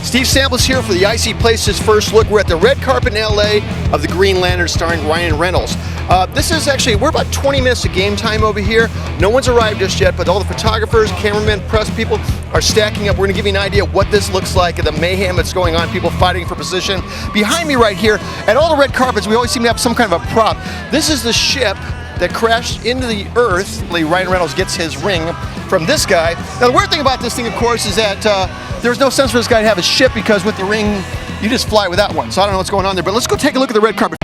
Steve Samples here for the Icy Places first look. We're at the red carpet in LA of the Green Lantern starring Ryan Reynolds. This is actually, we're about 20 minutes to game time over here. No one's arrived just yet, but all the photographers, cameramen, press people are stacking up. We're going to give you an idea of what this looks like and the mayhem that's going on, people fighting for position. Behind me right here, at all the red carpets, we always seem to have some kind of a prop. This is the ship that crashed into the earth. Ryan Reynolds gets his ring from this guy. Now the weird thing about this thing, of course, is that there's no sense for this guy to have a ship because with the ring, you just fly with that one. So I don't know what's going on there, but let's go take a look at the red carpet.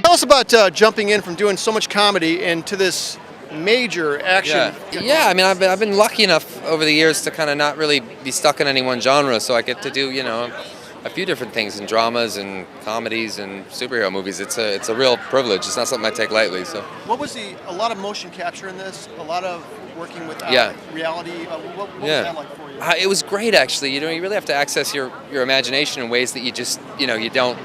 Tell us about jumping in from doing so much comedy into this major action. Yeah. I mean, I've been lucky enough over the years to kind of not really be stuck in any one genre, so I get to do, a few different things in dramas and comedies and superhero movies. It's a real privilege. It's not something I take lightly. So. What was a lot of motion capture in this? A lot of working with reality. What was that like for you? It was great, actually. You really have to access your imagination in ways that you just, you don't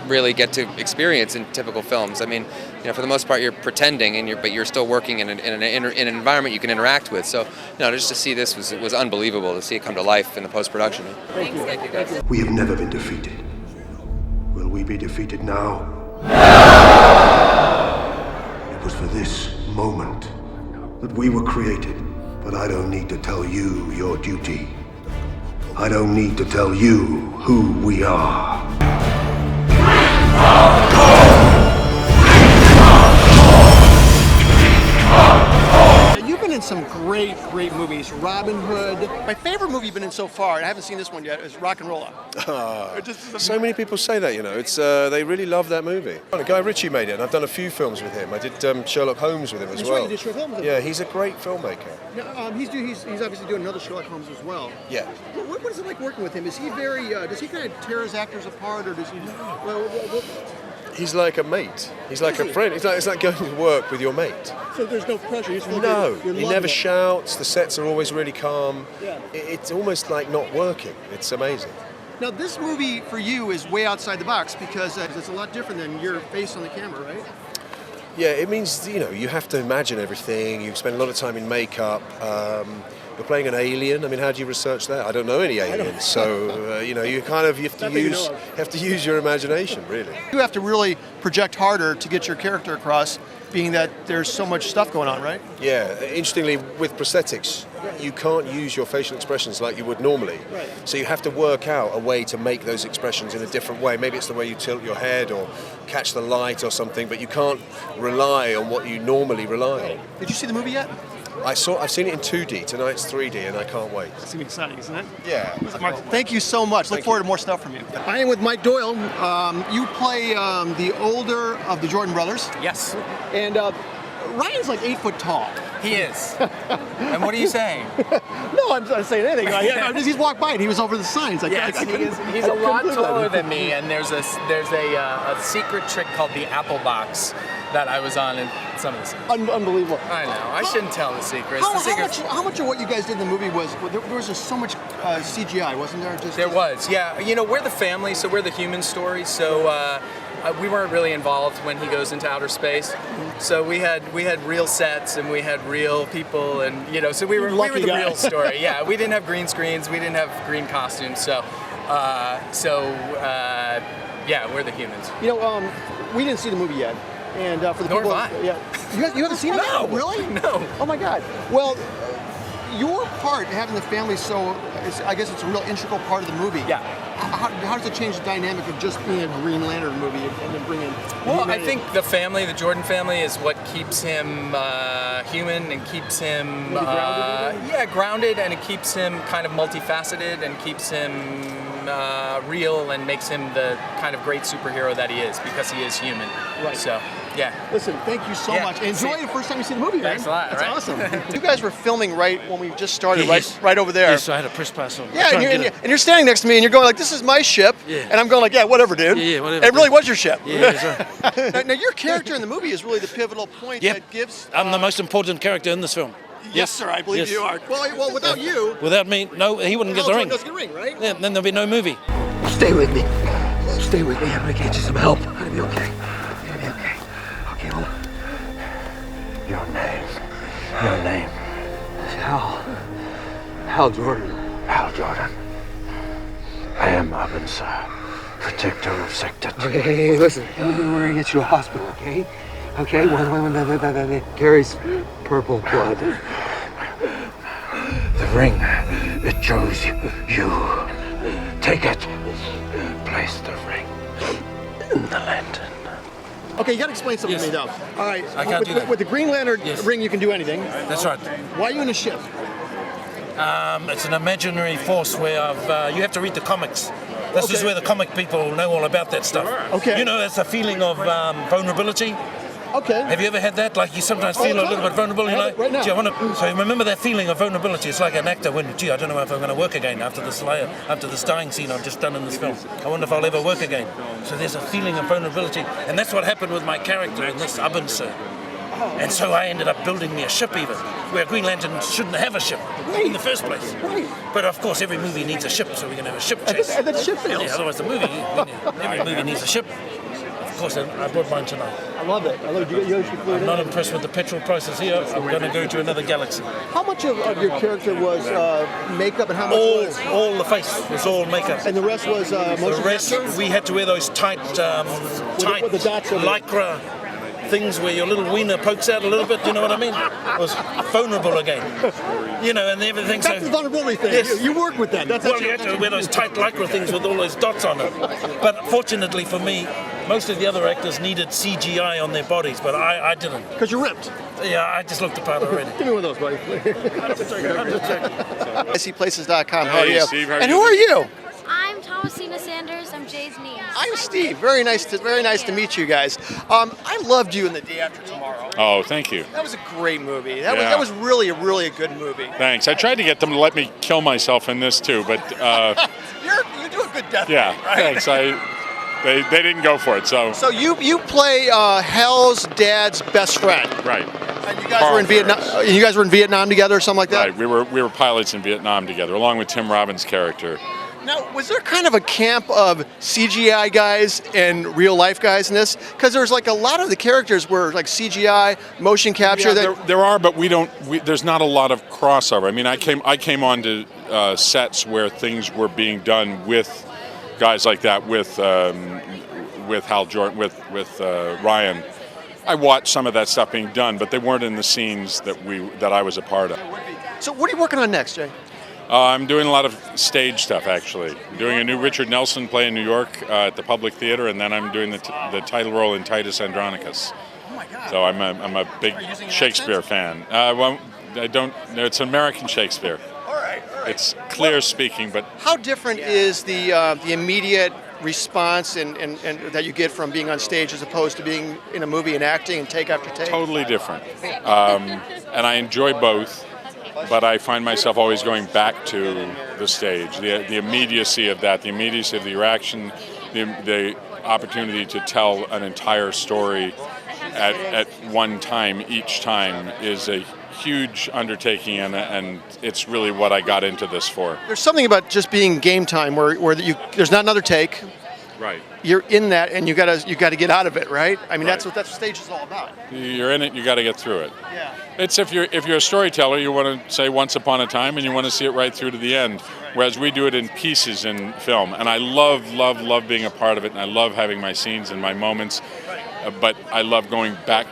really get to experience in typical films. I mean, for the most part, you're pretending, but you're still working in an environment you can interact with. So, just to see this was unbelievable. To see it come to life in the post-production. Thank you guys. We have never been defeated. Will we be defeated now? It was for this moment that we were created. But I don't need to tell you your duty. I don't need to tell you who we are. You've been in some great movies. Robin Hood. My favorite movie you've been in so far, and I haven't seen this one yet, is Rock and Rolla. So many people say that, It's they really love that movie. Guy Ritchie made it, and I've done a few films with him. I did Sherlock Holmes with him as That's well. Right, you did Sherlock Holmes with him. Yeah, he's a great filmmaker. Now, he's obviously doing another Sherlock Holmes as well. Yeah. What is it like working with him? Is he very? Does he kind of tear his actors apart, or does he? Well, He's like a mate. He's like a friend. It's like going to work with your mate. So there's no pressure. You just feel No, you're he never shouts. The sets are always really calm. Yeah. It's almost like not working. It's amazing. Now this movie for you is way outside the box because it's a lot different than your face on the camera, right? Yeah, it means you have to imagine everything. You spend a lot of time in makeup. You're playing an alien. I mean, how do you research that? I don't know any aliens, so you have to use your imagination, really. You have to really project harder to get your character across, being that there's so much stuff going on, right? Yeah. Interestingly, with prosthetics, you can't use your facial expressions like you would normally. Right. So you have to work out a way to make those expressions in a different way. Maybe it's the way you tilt your head or catch the light or something, but you can't rely on what you normally rely on. Did you see the movie yet? I've seen it in 2D. Tonight's 3D, and I can't wait. It's gonna be exciting, isn't it? Yeah. Mark, thank you so much. Look forward to more stuff from you. I am with Mike Doyle. You play the older of the Jordan brothers. Yes, And Ryan's like 8 foot tall. he is. And what are you saying? No, I'm not saying anything. He's walked by and he was over the signs. Yes, he's a lot taller than me, and there's a secret trick called the apple box that I was on in some of the scenes. Unbelievable. I know. I shouldn't tell the secrets. How much of what you guys did in the movie was there was just so much CGI, wasn't there? There was, yeah. We're the family, so we're the human story. So we weren't really involved when he goes into outer space. So we had real sets and we had real people, and so we were the real story. Yeah, we didn't have green screens, we didn't have green costumes. So yeah, we're the humans. We didn't see the movie yet. And for the Nor people, have I. Yeah, you haven't seen it? No. Yet? Really? No. Oh my God. Well, your part, having the family, I guess it's a real integral part of the movie. Yeah. How does it change the dynamic of just being a Green Lantern movie and then bringing? Well, I think the family, the Jordan family, is what keeps him human and keeps him grounded, and it keeps him kind of multifaceted and keeps him real and makes him the kind of great superhero that he is because he is human. Right. So Yeah. Listen, thank you so Yeah. much. Enjoy the first time you see the movie, man. Thanks a lot, That's right? awesome. You guys were filming right when we just started, Yes. right over there. Yes, I had a press pass on. Yeah, and you're standing next to me, and you're going like, "This is my ship," Yeah. and I'm going like, "Yeah, whatever, dude." Yeah, whatever, It really dude. was your ship. Yeah, that's right. now, your character in the movie is really the pivotal point Yep. that gives. I'm the most important character in this film. Yes, sir. I believe Yes. you are. Well, without you, Without me, no, he wouldn't get the ring. doesn't get the ring, right? Yeah, then there'll be no movie. Stay with me. Stay with me. I'm gonna get you some help. I'm gonna be okay. I'm gonna be okay. Okay, hold on. Your name. Your name. Hal Jordan. Hal Jordan. I am Abin Sur, protector of Sector 2. Hey, listen. We're gonna get you to a hospital, okay? Okay? One that carries purple blood. The ring, it chose you. Take it. Place the ring in the lantern. Okay, you got to explain something to me, though. All right. I can't do that. With the Green Lantern Yes. ring, you can do anything. That's right. Why are you in a ship? It's an imaginary force where you have to read the comics. This is Okay. where the comic people know all about that stuff. Okay. You know, it's a feeling of vulnerability. Okay. Have you ever had that? Like you sometimes feel a little bit vulnerable, you I know? have it right now. Gee, so remember that feeling of vulnerability. It's like an actor when, gee, I don't know if I'm going to work again after this dying scene I've just done in this film. I wonder if I'll ever work again. So there's a feeling of vulnerability. And that's what happened with my character in this Abin Sur. And so I ended up building me a ship even, where Green Lantern shouldn't have a ship in the first place. Right. But of course every movie needs a ship, so we're going to have a ship chase. And then ship fails. Yeah, otherwise every movie needs a ship. Of course, I brought mine tonight. I love it. I love it. You actually flew it I'm in. not impressed with the petrol prices here. I'm going to go to another galaxy. How much of your character was makeup and how much was... All the face was all makeup. And the rest was The motion rest, capture? we had to wear those tight with the dots on it. lycra things where your little wiener pokes out a little bit. You know what I mean? I was vulnerable again. You know, and everything. That's the So vulnerability thing. Yes. You work with that. That's well, actually... you had to wear those tight lycra things with all those dots on them. But fortunately for me, most of the other actors needed CGI on their bodies, but I didn't. Because you're ripped. Yeah, I just looked the part already. Give me one of those, buddy. ICPlaces.com. How are Hey, you? Steve, how are and you who are you? I'm Thomasina Sanders. I'm Jay's niece. I'm Steve. Very nice to meet you guys. I loved you in The Day After Tomorrow. Oh, thank you. That was a great movie. That Yeah. was really a good movie. Thanks. I tried to get them to let me kill myself in this too, but You do a good death. yeah, right? thanks. They didn't go for it, so So you play Hal's dad's best friend. right. And you guys were in Vietnam. You guys were in Vietnam together, or something like that. Right, we were pilots in Vietnam together, along with Tim Robbins' character. Now, was there kind of a camp of CGI guys and real life guys in this? Because there's like a lot of the characters were like CGI, motion capture. Yeah, there are, but there's not a lot of crossover. I mean, I came onto sets where things were being done with guys like that, with Hal Jordan, with Ryan. I watched some of that stuff being done, but they weren't in the scenes that I was a part of. So what are you working on next, Jay? I'm doing a lot of stage stuff, actually. I'm doing a new Richard Nelson play in New York at the Public Theater, and then I'm doing the title role in Titus Andronicus. Oh my God. So I'm a big Shakespeare fan. Well, I don't. No, it's American Shakespeare. All right. It's clear speaking, but How different is the immediate response and that you get from being on stage as opposed to being in a movie and acting and take after take? totally different. And I enjoy both, but I find myself always going back to the stage. The immediacy of that, the immediacy of the reaction, the opportunity to tell an entire story at one time, each time, is a huge undertaking, and it's really what I got into this for. There's something about just being game time where there's not another take. Right. You're in that, and you gotta get out of it, right? I mean, Right. that's what stage is all about. You're in it. You got to get through it. Yeah. It's if you're a storyteller, you want to say once upon a time, and you want to see it right through to the end. Whereas we do it in pieces in film, and I love being a part of it, and I love having my scenes and my moments. But I love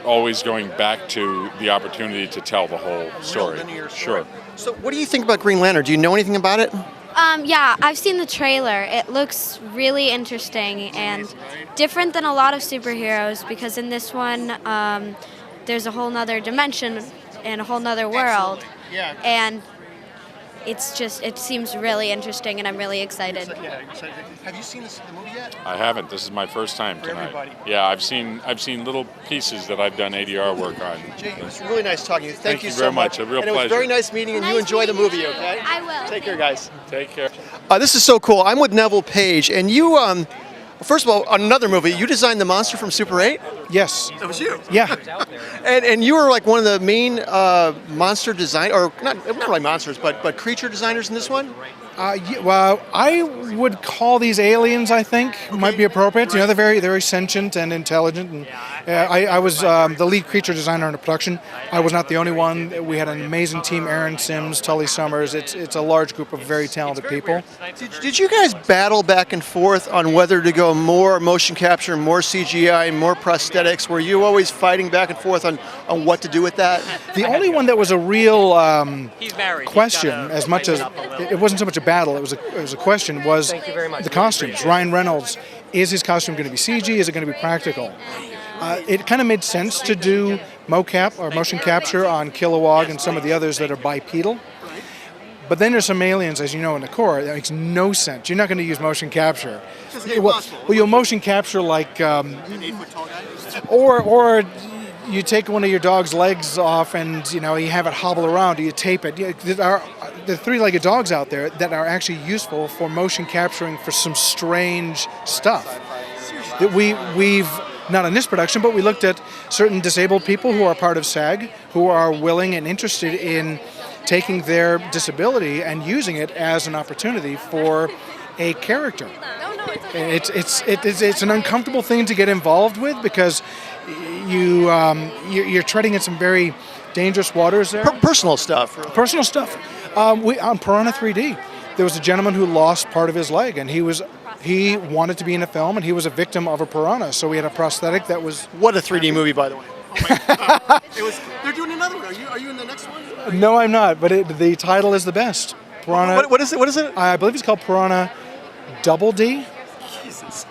always going back to the opportunity to tell the whole story. Linear Sure. So, what do you think about Green Lantern? Do you know anything about it? Yeah, I've seen the trailer. It looks really interesting and different than a lot of superheroes because in this one, there's a whole nother dimension and a whole nother world. Yeah. And it seems really interesting, and I'm really excited. Have you seen the movie yet? I haven't. This is my first time tonight. everybody. Yeah, I've seen little pieces that I've done ADR work on. Jake, it was really nice talking to you. Thank you so very much. much. A real and it was pleasure. very nice meeting, and you Nice enjoy the meeting movie, you. okay? I will. Take care, guys. Take care. This is so cool. I'm with Neville Page, and you, first of all, on another movie, you designed the monster from Super 8? Yes. That was you. Yeah. And you were like one of the main monster design, or not really monsters, but creature designers in this one? Well, I would call these aliens, I think, might be appropriate. You know, they're very sentient and intelligent. And I was the lead creature designer in the production. I was not the only one. We had an amazing team, Aaron Sims, Tully Summers. It's a large group of very talented people. Did you guys battle back and forth on whether to go more motion capture, more CGI, more prosthetics? Were you always fighting back and forth on what to do with that? The only one that was a real question, as much as it wasn't so much a battle, it was a question, was the costumes. Ryan Reynolds, is his costume going to be CG? Is it going to be practical? It kind of made sense to do mocap or motion capture on Kilowog and some of the others that are bipedal. But then there's some aliens, as you know, in the core. That makes no sense. You're not going to use motion capture. Well, you'll motion capture like, or you take one of your dog's legs off and you have it hobble around. Or you tape it. There are three-legged dogs out there that are actually useful for motion capturing for some strange stuff that we've not in this production, but we looked at certain disabled people who are part of SAG who are willing and interested in taking their disability and using it as an opportunity for a character. It's an uncomfortable thing to get involved with because you're treading in some very dangerous waters there. Personal stuff. Really. Personal stuff. On Piranha 3D, there was a gentleman who lost part of his leg, and he wanted to be in a film, and he was a victim of a piranha. So we had a prosthetic that was. What a 3D movie, by the way. They're doing another one. Are you in the next one? No, I'm not. But the title is the best. Piranha. What is it? What is it? I believe it's called Piranha Double D. Jesus.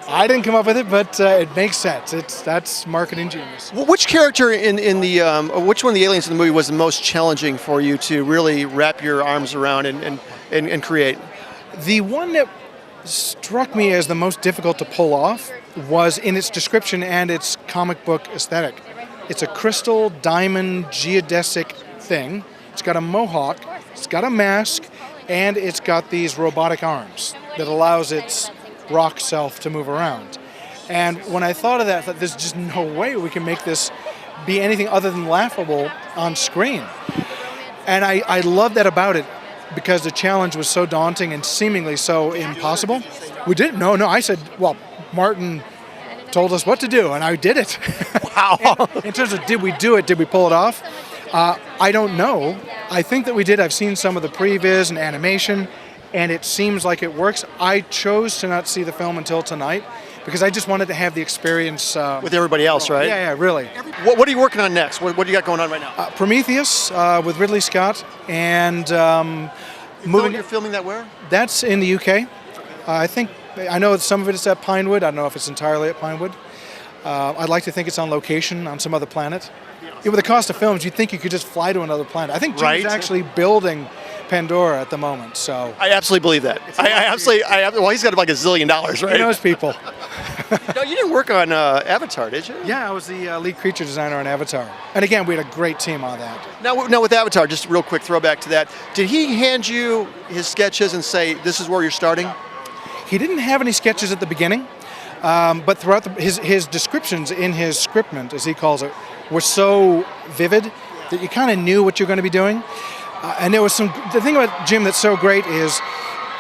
I didn't come up with it, but it makes sense. That's marketing genius. Which character in the which one of the aliens in the movie was the most challenging for you to really wrap your arms around and create? The one that struck me as the most difficult to pull off was in its description and its comic book aesthetic. It's a crystal diamond geodesic thing. It's got a mohawk, it's got a mask, and it's got these robotic arms that allows its rock self to move around. And when I thought of that, I thought there's just no way we can make this be anything other than laughable on screen. And I love that about it because the challenge was so daunting and seemingly so impossible. We didn't. No, I said, well, Martin told us what to do, and I did it. Wow. In terms of did we do it, did we pull it off? I don't know. I think that we did. I've seen some of the previs and animation, and it seems like it works. I chose to not see the film until tonight because I just wanted to have the experience. With everybody else, right? Yeah, really. What are you working on next? What do you got going on right now? Prometheus with Ridley Scott, and You're filming that where? That's in the UK. I know that some of it is at Pinewood. I don't know if it's entirely at Pinewood. I'd like to think it's on location on some other planet. With the cost of films, you'd think you could just fly to another planet. I think Jim's actually building Pandora at the moment, so. I absolutely believe that. Well, he's got like $1 zillion, right? He knows people. No, you didn't work on Avatar, did you? Yeah, I was the lead creature designer on Avatar. And again, we had a great team on that. Now with Avatar, just a real quick throwback to that. Did he hand you his sketches and say, this is where you're starting? He didn't have any sketches at the beginning, but throughout his descriptions in his scriptment, as he calls it, were so vivid that you kind of knew what you're going to be doing. And there was the thing about Jim that's so great is,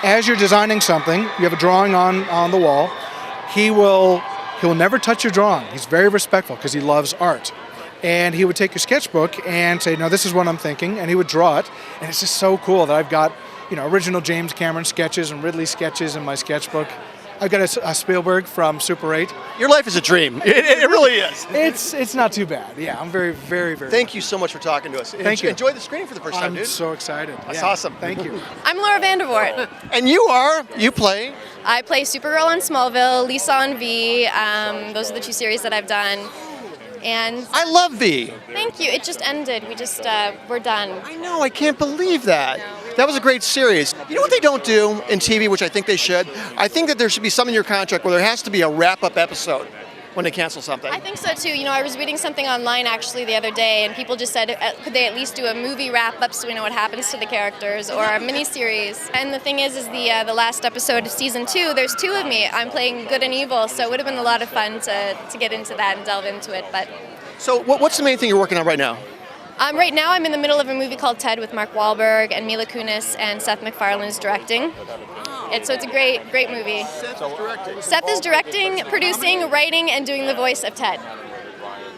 as you're designing something, you have a drawing on the wall, he'll never touch your drawing. He's very respectful because he loves art. And he would take your sketchbook and say, no, this is what I'm thinking, and he would draw it. And it's just so cool that I've got, original James Cameron sketches and Ridley sketches in my sketchbook. I've got a Spielberg from Super 8. Your life is a dream. It really is. It's not too bad. Yeah, I'm very, very, very. Thank you so much for talking to us. Thank you. Enjoy the screening for the first time, dude. I'm so excited. That's awesome. Thank you. I'm Laura Vandervoort. And you play? I play Supergirl on Smallville, Lisa on V. Those are the two series that I've done. And I love V. thank you. It just ended. We just we're done. I know, I can't believe that. That was a great series. You know what they don't do in TV, which I think they should? I think that there should be something in your contract where there has to be a wrap-up episode when they cancel something. I think so too. You know, I was reading something online actually the other day, and people just said, could they at least do a movie wrap-up so we know what happens to the characters, or a miniseries? And the thing is the last episode of season 2, there's 2 of me. I'm playing good and evil, so it would have been a lot of fun to get into that and delve into it. But So what's the main thing you're working on right now? right now I'm in the middle of a movie called Ted with Mark Wahlberg and Mila Kunis, and Seth MacFarlane is directing. So it's a great movie. Seth is directing, producing, writing, and doing the voice of Ted.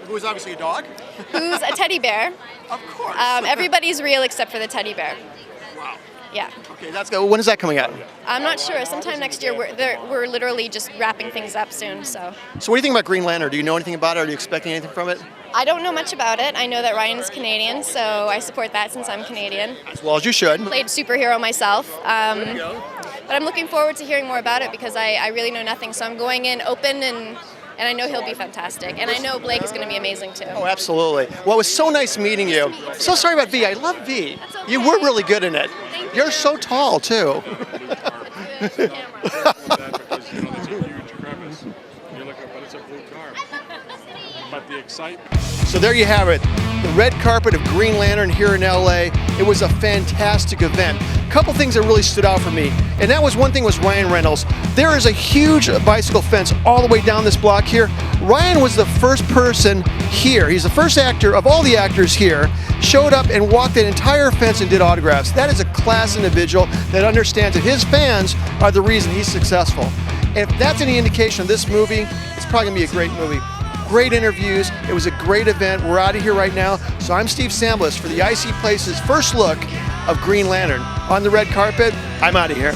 Who is obviously a dog? Who's a teddy bear. Of course. Everybody's real except for the teddy bear. Wow. Yeah. Okay, that's good. When is that coming out? I'm not sure. Sometime next year. We're literally just wrapping things up soon. So So what do you think about Green Lantern? Do you know anything about it? Are you expecting anything from it? I don't know much about it. I know that Ryan is Canadian, so I support that since I'm Canadian. As well as you should. Played superhero myself. But I'm looking forward to hearing more about it because I really know nothing. So I'm going in open and I know he'll be fantastic. And I know Blake is going to be amazing too. Oh, absolutely. Well, it was so nice meeting you. So sorry about V. I love V. okay. You were really good in it. Thank You're you. so tall, too. Because there's a huge crevice. You're looking, but it's a blue car. But the excitement. So there you have it. The red carpet of Green Lantern here in LA. It was a fantastic event. A couple things that really stood out for me, and that was one thing was Ryan Reynolds. There is a huge bicycle fence all the way down this block here. Ryan was the first person here. He's the first actor of all the actors here, showed up and walked that entire fence and did autographs. That is a class individual that understands that his fans are the reason he's successful. And if that's any indication of this movie, it's probably gonna be a great movie. Great interviews. It was a great event. We're out of here right now. So I'm Steve Samblis for the IC Places first look of Green Lantern. On the red carpet, I'm out of here.